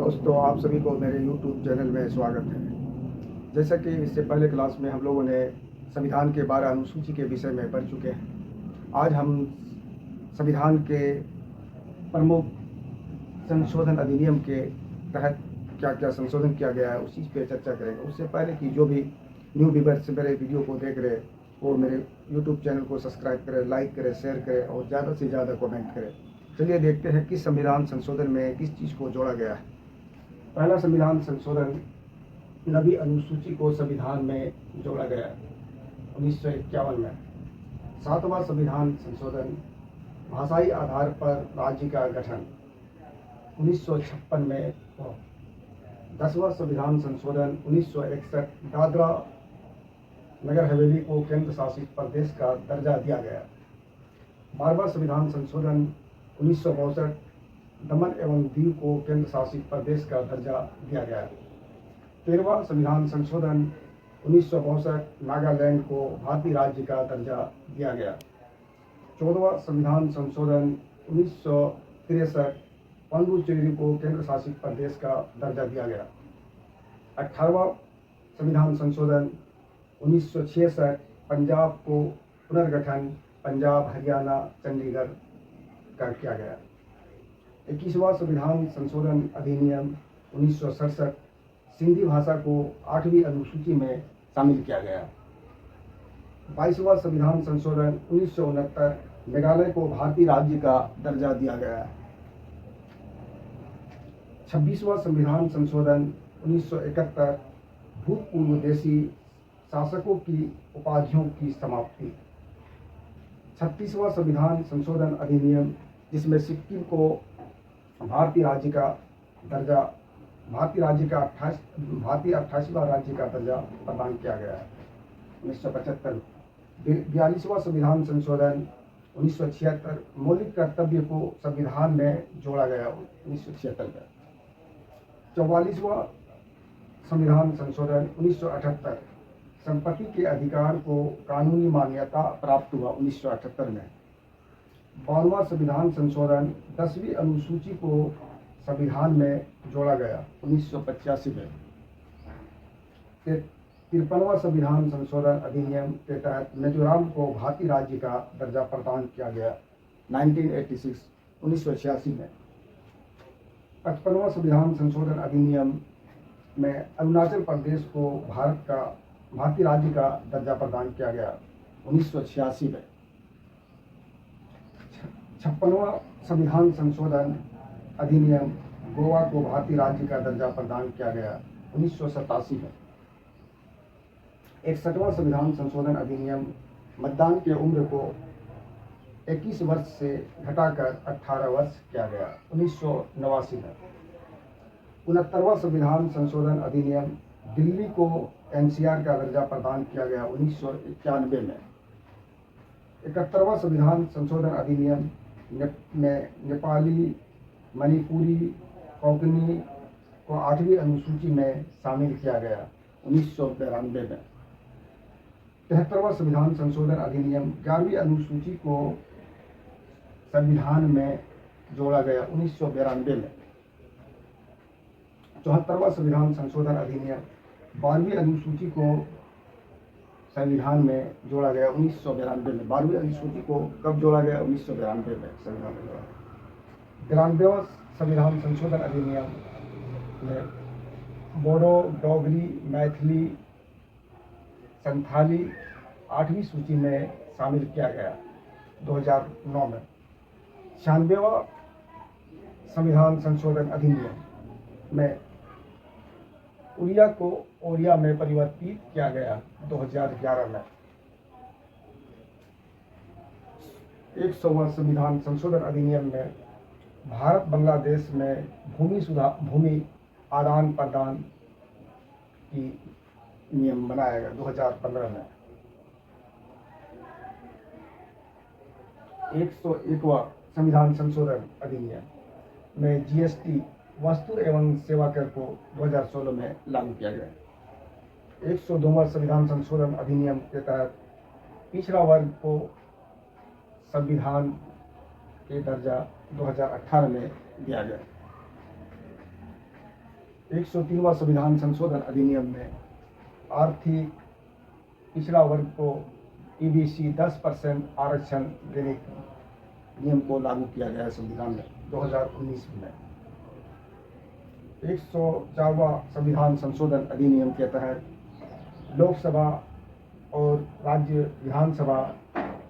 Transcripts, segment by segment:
दोस्तों, आप सभी को मेरे YouTube चैनल में स्वागत है। जैसा कि इससे पहले क्लास में हम लोगों ने संविधान के 12 अनुसूची के विषय में पढ़ चुके हैं। आज हम संविधान के प्रमुख संशोधन अधिनियम के तहत क्या क्या संशोधन किया गया है उस चीज़ पे चर्चा करेंगे। उससे पहले कि जो भी न्यू व्यूअर्स मेरे वीडियो को देख रहे वो मेरे YouTube चैनल को सब्सक्राइब करें, लाइक करें, शेयर करें और ज़्यादा से ज़्यादा कमेंट करें। चलिए देखते हैं किस संविधान संशोधन में किस चीज़ को जोड़ा गया है। पहला संविधान संशोधन 9वीं अनुसूची को संविधान में जोड़ा गया 1951 में। 7वां संविधान संशोधन भाषाई आधार पर राज्य का गठन 1956 में हुआ। 10वां संविधान संशोधन 1961 दादरा नगर हवेली को केंद्र शासित प्रदेश का दर्जा दिया गया। 12वां संविधान संशोधन 1962 दमन एवं दीव को केंद्र शासित प्रदेश का दर्जा दिया गया। 13वां संविधान संशोधन 1962 नागालैंड को भारतीय राज्य का दर्जा दिया गया। 14वां संविधान संशोधन 1963 पुडुचेरी को केंद्र शासित प्रदेश का दर्जा दिया गया। 18वां संविधान संशोधन 1966 पंजाब को पुनर्गठन पंजाब, हरियाणा, चंडीगढ़ का किया गया। 21वां संविधान संशोधन अधिनियम 1967 सिंधी भाषा को 8वीं अनुसूची में शामिल किया गया। 22वां संविधान संशोधन 1969 मेघालय को भारतीय राज्य का दर्जा दिया गया। 26वां संविधान संशोधन 1971 भूतपूर्व देशी शासकों की उपाधियों की समाप्ति। 36वां संविधान संशोधन अधिनियम जिसमें सिक्किम को भारतीय राज्य का 88वां राज्य का दर्जा प्रदान किया गया है 1975। 42वां संविधान संशोधन 1976 मौलिक कर्तव्य को संविधान में जोड़ा गया 1976 में। 44वां संविधान संशोधन 1978 संपत्ति के अधिकार को कानूनी मान्यता प्राप्त हुआ 1978 में। 52वां संविधान संशोधन 10वीं अनुसूची को संविधान में जोड़ा गया 1985 में। 53वां संविधान संशोधन अधिनियम के तहत मिजोरम को भारतीय राज्य का दर्जा प्रदान किया गया 1986 में। 55वां संविधान संशोधन अधिनियम में अरुणाचल प्रदेश को भारतीय राज्य का दर्जा प्रदान किया गया 1986 में। 56वां संविधान संशोधन अधिनियम गोवा को भारतीय राज्य का दर्जा प्रदान किया गया 1987 में। 61वां संविधान संशोधन अधिनियम मतदान की उम्र को 21 वर्ष से घटाकर 18 वर्ष किया गया 1989 में। 69वां संविधान संशोधन अधिनियम दिल्ली को NCR का दर्जा प्रदान किया गया 1991 में। 71वां संविधान संशोधन अधिनियम में नेपाली, मणिपुरी, कोंकणी को 8वीं अनुसूची में शामिल किया गया 1992 में। 73वां संविधान संशोधन अधिनियम 11वीं अनुसूची को संविधान में जोड़ा गया 1992 में। 74वां संविधान संशोधन अधिनियम 12वीं अनुसूची को संविधान में जोड़ा गया 1992 में। 12वीं अनुसूची को कब जोड़ा गया? 1992 में संविधान में जोड़ा गया। 93वां संविधान संशोधन अधिनियम में बोडो, डोगरी, मैथिली, संथाली 8वीं सूची में शामिल किया गया 2009 में। 96वां संविधान संशोधन अधिनियम में उड़िया को ओडिया में परिवर्तित किया गया 2011 में। 100वां संविधान संशोधन अधिनियम में भारत बांग्लादेश में भूमि आदान प्रदान की नियम बनाया गया 2015 में। 101वां संविधान संशोधन अधिनियम में GST वस्तु एवं सेवा कर को 2016 में लागू किया गया। 102वां संविधान संशोधन अधिनियम के तहत पिछड़ा वर्ग को संविधान के दर्जा 2018 में दिया गया। 103वां संविधान संशोधन अधिनियम में आर्थिक पिछड़ा वर्ग को ईबीसी 10% आरक्षण देने के नियम को लागू किया गया है संविधान में 2019 में। 104वां संविधान संशोधन अधिनियम के तहत लोकसभा और राज्य विधानसभा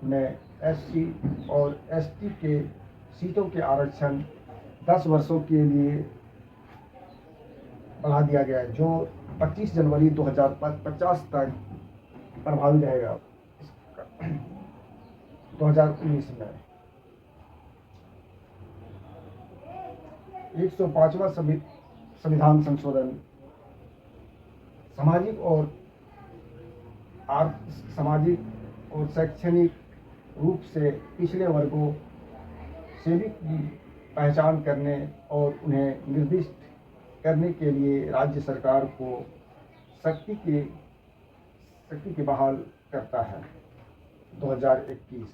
में एससी और एसटी के सीटों के आरक्षण 10 वर्षों के लिए बढ़ा दिया गया है, जो 25 जनवरी 2050 तक प्रभावी रहेगा 2019 में। 105वां संविधान संशोधन सामाजिक और शैक्षणिक रूप से पिछड़े वर्गों सभी की पहचान करने और उन्हें निर्दिष्ट करने के लिए राज्य सरकार को शक्ति के बहाल करता है 2021।